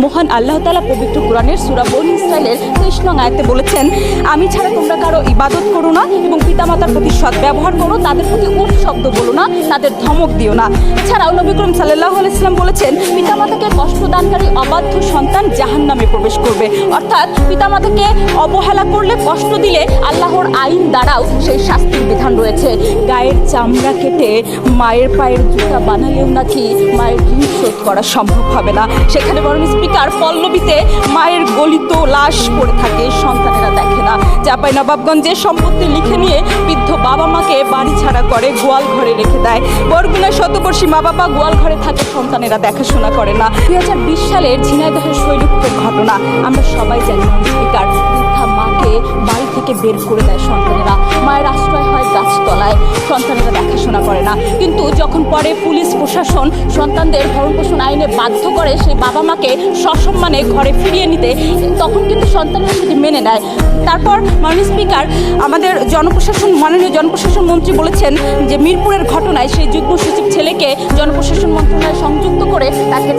মহান আল্লাহ তাআলা পবিত্র কোরআনের সূরা বনী ইসরাইলের 23 নং আয়াতে বলেছেন, আমি ছাড়া তোমরা কারো ইবাদত করো না এবং পিতামাতার প্রতি সৎ ব্যবহার করো, তাদের প্রতি উফ শব্দ বলো না, তাদের ধমক দিও না। এছাড়াও নবী করিম সাল্লাল্লাহু আলাইহি ওয়াসাল্লাম বলেছেন, পিতামাতাকে কষ্টদানকারী অবাধ্য সন্তান জাহান্নামে প্রবেশ করবে। অর্থাৎ পিতামাতাকে অবহেলা করলে, কষ্ট দিলে আল্লাহর আইন দ্বারাও সেই শাস্তির বিধান রয়েছে। গায়ের চামড়া কেটে মায়ের পায়ের জুতা বানালেও নাকি মায়ের ঋণ শোধ করা সম্ভব হবে না। সেখানে বরং স্পিকার পল্লবীতে মায়ের গলিত লাশ পড়ে থাকে, সন্তানেরা দেখে না। চাঁপাইনবাবগঞ্জে সম্পত্তি লিখে নিয়ে বৃদ্ধ বাবা মাকে বাড়ি ছাড়া করে গোয়াল ঘরে রেখে দেয়। বরগুনায় শতবর্ষী মা বাবা গোয়াল ঘরে থাকে, সন্তানেরা দেখাশোনা করে না। 2020 সালের ঝিনাইদহের শৈলকুপের ঘটনা আমরা সবাই জানি। স্পিকার বৃদ্ধা মাকে বাড়ি থেকে বের করে দেয় সন্তানেরা, মায়ের আশ্রয় হয় গাছতলায়, সন্তানেরা দেখাশোনা করে না। কিন্তু যখন পরে পুলিশ প্রশাসন সন্তানদের ভরণ পোষণ আইনে বাধ্য করে সেই বাবা মাকে সসম্মানে ঘরে ফিরিয়ে নিতে, তখন কিন্তু সন্তানেরা সেটি মেনে নেয়। তারপর মাননীয় স্পিকার আমাদের মাননীয় জনপ্রশাসন মন্ত্রী বলেছেন যে মিরপুরের ঘটনায় সেই যুগ্ম সচিব ছেলেকে জনপ্রশাসন মন্ত্রণালয়ে সংযুক্ত করে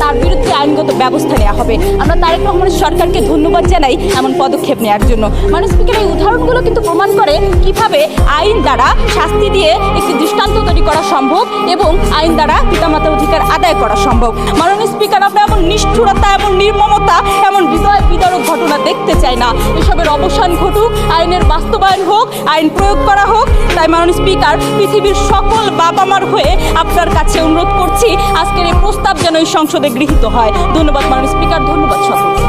তার বিরুদ্ধে আইনগত ব্যবস্থা নেওয়া হবে। আমরা তারেক রহমানের সরকারকে ধন্যবাদ জানাই এমন পদক্ষেপ নেওয়ার জন্য। মাননীয় স্পিকার, এই উদাহরণগুলো কিন্তু প্রমাণ করে কিভাবে আইন দ্বারা শাস্তি দিয়ে একটি দৃষ্টান্ত তৈরি করা সম্ভব এবং আইন দ্বারা পিতামাতার অধিকার আদায় করা সম্ভব। মাননীয় স্পিকার, আমরা এমন নিষ্ঠুরতা, এমন নির্মমতা, এমন হৃদয় বিদারক ঘটনা দেখতে চাই না। এসবের অবসান ঘটুক, আইনের বাস্তবায়ন হোক, আইন প্রয়োগ করা হোক। তাই মাননীয় স্পিকার, পৃথিবীর সকল বাবা মার হয়ে আপনার কাছে অনুরোধ করছি, আজকের এই প্রস্তাব যেন এই সংসদে গৃহীত হয়। ধন্যবাদ মাননীয় স্পিকার, ধন্যবাদ সকলকে।